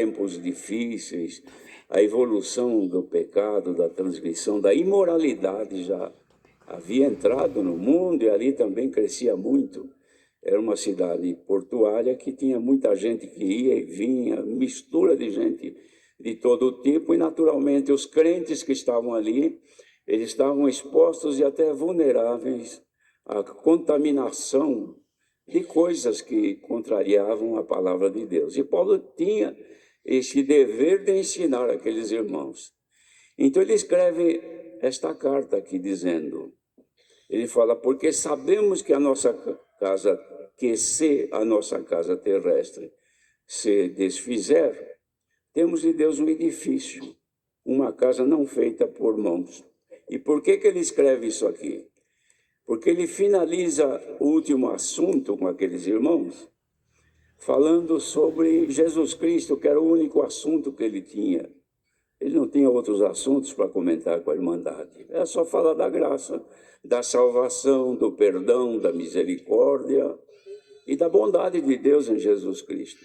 tempos difíceis, a evolução do pecado, da transgressão, da imoralidade já havia entrado no mundo e ali também crescia muito. Era uma cidade portuária que tinha muita gente que ia e vinha, mistura de gente de todo tipo, e naturalmente os crentes que estavam ali, eles estavam expostos e até vulneráveis à contaminação de coisas que contrariavam a palavra de Deus. E Paulo tinha esse dever de ensinar aqueles irmãos. Então ele escreve esta carta aqui dizendo, ele fala, porque sabemos que a nossa casa, que se a nossa casa terrestre se desfizer, temos de Deus um edifício, uma casa não feita por mãos. E por que ele escreve isso aqui? Porque ele finaliza o último assunto com aqueles irmãos, falando sobre Jesus Cristo, que era o único assunto que ele tinha. Ele não tinha outros assuntos para comentar com a Irmandade. Era só falar da graça, da salvação, do perdão, da misericórdia e da bondade de Deus em Jesus Cristo.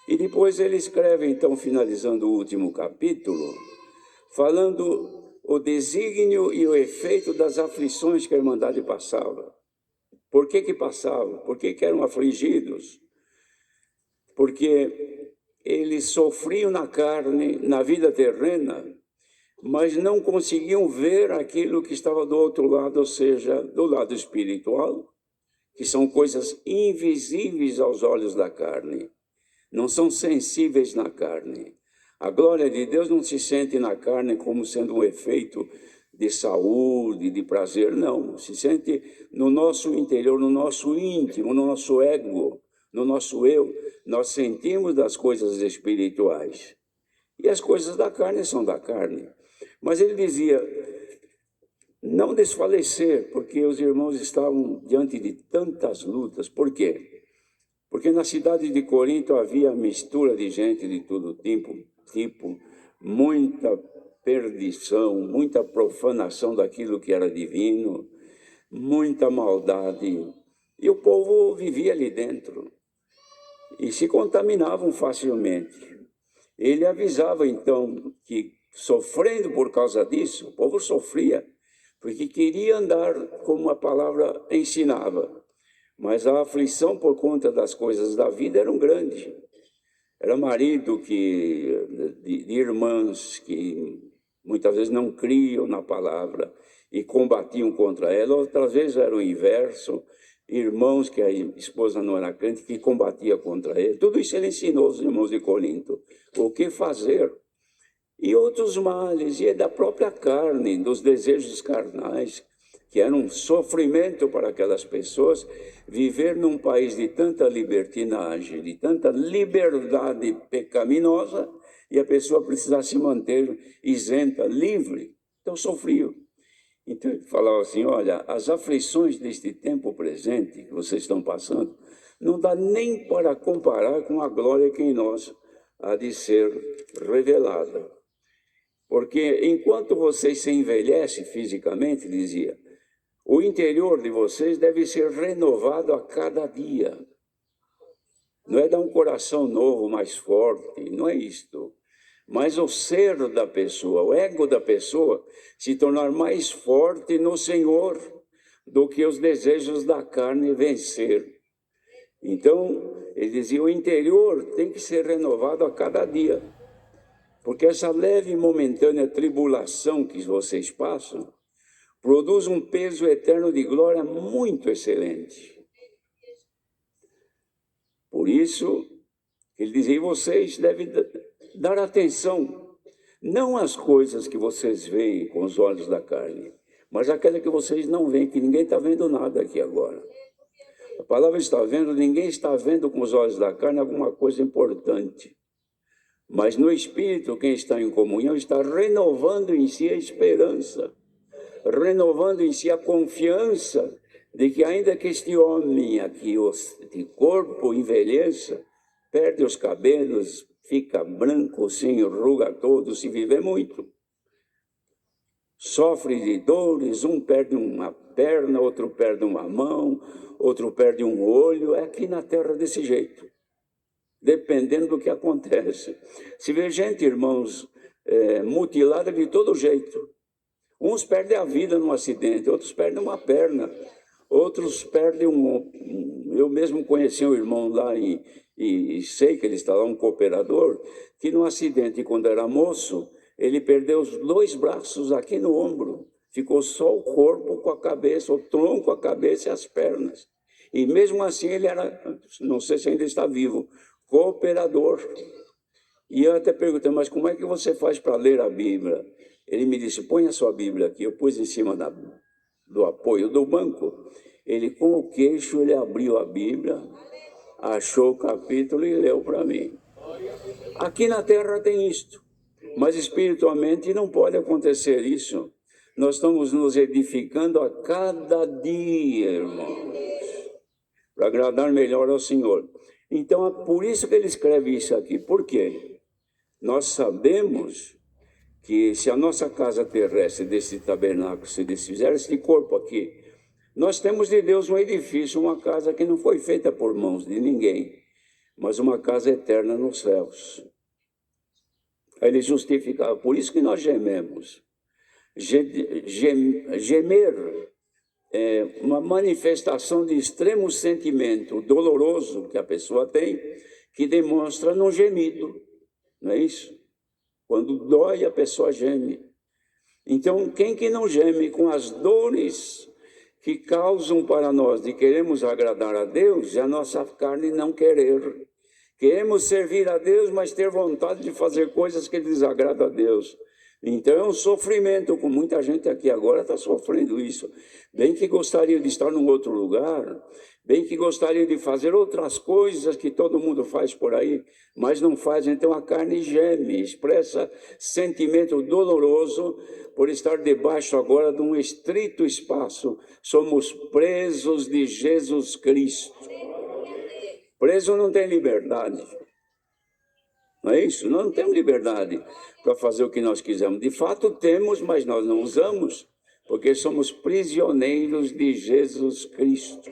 E depois ele escreve, então, finalizando o último capítulo, falando o desígnio e o efeito das aflições que a Irmandade passava. Por que passavam? Por que eram afligidos? Porque eles sofriam na carne, na vida terrena, mas não conseguiam ver aquilo que estava do outro lado, ou seja, do lado espiritual, que são coisas invisíveis aos olhos da carne, não são sensíveis na carne. A glória de Deus não se sente na carne como sendo um efeito de saúde, de prazer, não. Se sente no nosso interior, no nosso íntimo, no nosso ego, no nosso eu. Nós sentimos das coisas espirituais. E as coisas da carne são da carne. Mas ele dizia, não desfalecer, porque os irmãos estavam diante de tantas lutas. Por quê? Porque na cidade de Corinto havia mistura de gente de todo tipo, muita perdição, muita profanação daquilo que era divino, muita maldade. E o povo vivia ali dentro e se contaminavam facilmente. Ele avisava, então, que sofrendo por causa disso, o povo sofria, porque queria andar como a palavra ensinava. Mas a aflição por conta das coisas da vida era grande. Era marido de irmãs que muitas vezes não criam na palavra e combatiam contra ela, outras vezes era o inverso, irmãos que a esposa não era crente, que combatia contra ele. Tudo isso ele ensinou aos irmãos de Corinto, o que fazer. E outros males, e é da própria carne, dos desejos carnais, que era um sofrimento para aquelas pessoas, viver num país de tanta libertinagem, de tanta liberdade pecaminosa, e a pessoa precisar se manter isenta, livre. Então, sofriam. Então, ele falava assim, olha, as aflições deste tempo presente que vocês estão passando, não dá nem para comparar com a glória que em nós há de ser revelada. Porque enquanto vocês se envelhecem fisicamente, dizia, o interior de vocês deve ser renovado a cada dia. Não é dar um coração novo, mais forte, não é isto. Mas o ser da pessoa, o ego da pessoa, se tornar mais forte no Senhor do que os desejos da carne vencer. Então, ele dizia, o interior tem que ser renovado a cada dia. Porque essa leve e momentânea tribulação que vocês passam produz um peso eterno de glória muito excelente. Por isso, ele dizia, vocês devem dar atenção, não às coisas que vocês veem com os olhos da carne, mas àquelas que vocês não veem, que ninguém está vendo nada aqui agora. A palavra está vendo, ninguém está vendo com os olhos da carne alguma coisa importante. Mas no Espírito, quem está em comunhão, está renovando em si a esperança, renovando em si a confiança de que ainda que este homem aqui, de corpo, envelheça, perde os cabelos, fica branco, sem ruga todo, se viver muito. Sofre de dores, um perde uma perna, outro perde uma mão, outro perde um olho, é aqui na terra desse jeito. dependendo do que acontece. Se vê gente, irmãos, mutilada de todo jeito. Uns perdem a vida num acidente, outros perdem uma perna, outros perdem Eu mesmo conheci um irmão lá e sei que ele está lá, um cooperador, que num acidente, quando era moço, ele perdeu os 2 braços aqui no ombro. Ficou só o corpo com a cabeça, o tronco, a cabeça e as pernas. E mesmo assim ele era, não sei se ainda está vivo, cooperador. E eu até perguntei, mas como é que você faz para ler a Bíblia? Ele me disse, põe a sua Bíblia aqui. Eu pus em cima do apoio do banco. Ele, com o queixo, ele abriu a Bíblia, achou o capítulo e leu para mim. Aqui na Terra tem isto, mas espiritualmente não pode acontecer isso. Nós estamos nos edificando a cada dia, irmãos, para agradar melhor ao Senhor. Então, é por isso que ele escreve isso aqui. Por quê? Nós sabemos que se a nossa casa terrestre desse tabernáculo se desfizer, esse corpo aqui, nós temos de Deus um edifício, uma casa que não foi feita por mãos de ninguém, mas uma casa eterna nos céus. Aí ele justificava, por isso que nós gememos. Gemer é uma manifestação de extremo sentimento doloroso que a pessoa tem, que demonstra num gemido, não é isso? Quando dói, a pessoa geme. Então, quem que não geme com as dores que causam para nós de queremos agradar a Deus e a nossa carne não querer? Queremos servir a Deus, mas ter vontade de fazer coisas que desagradam a Deus. Então é um sofrimento, com muita gente aqui agora está sofrendo isso. Bem que gostaria de estar num outro lugar, bem que gostaria de fazer outras coisas que todo mundo faz por aí, mas não faz. Então a carne geme, expressa sentimento doloroso por estar debaixo agora de um estrito espaço. Somos presos de Jesus Cristo. Preso não tem liberdade. Não é isso? Nós não temos liberdade para fazer o que nós quisermos. De fato temos, mas nós não usamos, porque somos prisioneiros de Jesus Cristo.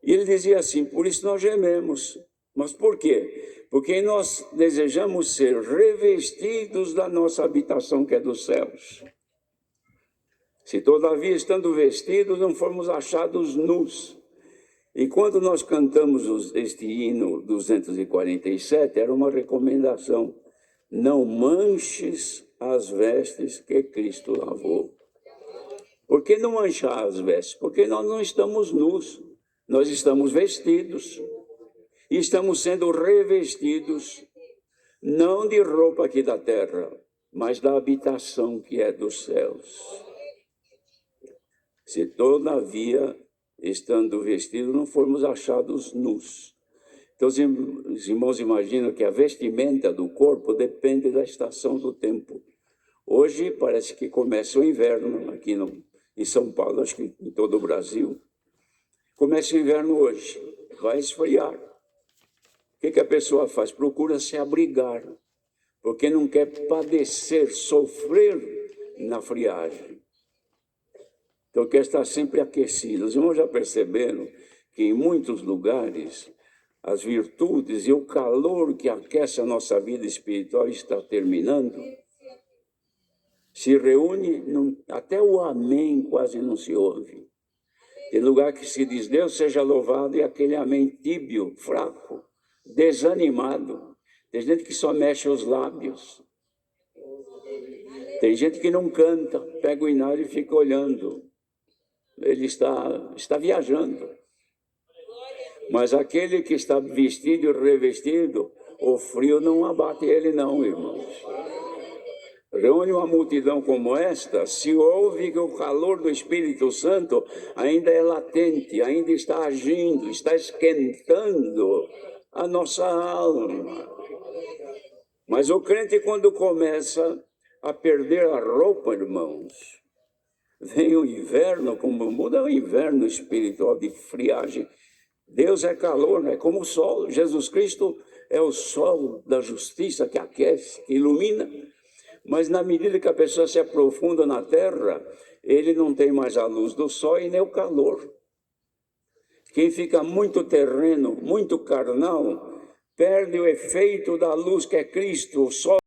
E ele dizia assim, por isso nós gememos. Mas por quê? Porque nós desejamos ser revestidos da nossa habitação que é dos céus. Se todavia, estando vestidos, não formos achados nus. E quando nós cantamos este hino 247, era uma recomendação. Não manches as vestes que Cristo lavou. Por que não manchar as vestes? Porque nós não estamos nus, nós estamos vestidos. E estamos sendo revestidos, não de roupa aqui da terra, mas da habitação que é dos céus. Se todavia, estando vestidos, não formos achados nus. Então, os irmãos imaginam que a vestimenta do corpo depende da estação do tempo. Hoje parece que começa o inverno aqui em São Paulo, acho que em todo o Brasil. Começa o inverno hoje, vai esfriar. O que a pessoa faz? Procura se abrigar, porque não quer padecer, sofrer na friagem. Então, quer estar sempre aquecido. Os irmãos já perceberam que em muitos lugares as virtudes e o calor que aquece a nossa vida espiritual está terminando? Se reúne, até o amém quase não se ouve. Tem lugar que se diz Deus seja louvado e aquele amém tíbio, fraco, desanimado. Tem gente que só mexe os lábios. Tem gente que não canta, pega o inário e fica olhando. Ele está viajando. Mas aquele que está vestido e revestido, o frio não abate ele não, irmãos. Reúne uma multidão como esta, se ouve que o calor do Espírito Santo ainda é latente, ainda está agindo, está esquentando a nossa alma. Mas o crente, quando começa a perder a roupa, irmãos, vem o inverno, como muda o inverno espiritual de friagem. Deus é calor, é como o sol. Jesus Cristo é o sol da justiça que aquece, que ilumina. Mas na medida que a pessoa se aprofunda na terra, ele não tem mais a luz do sol e nem o calor. Quem fica muito terreno, muito carnal, perde o efeito da luz que é Cristo, o sol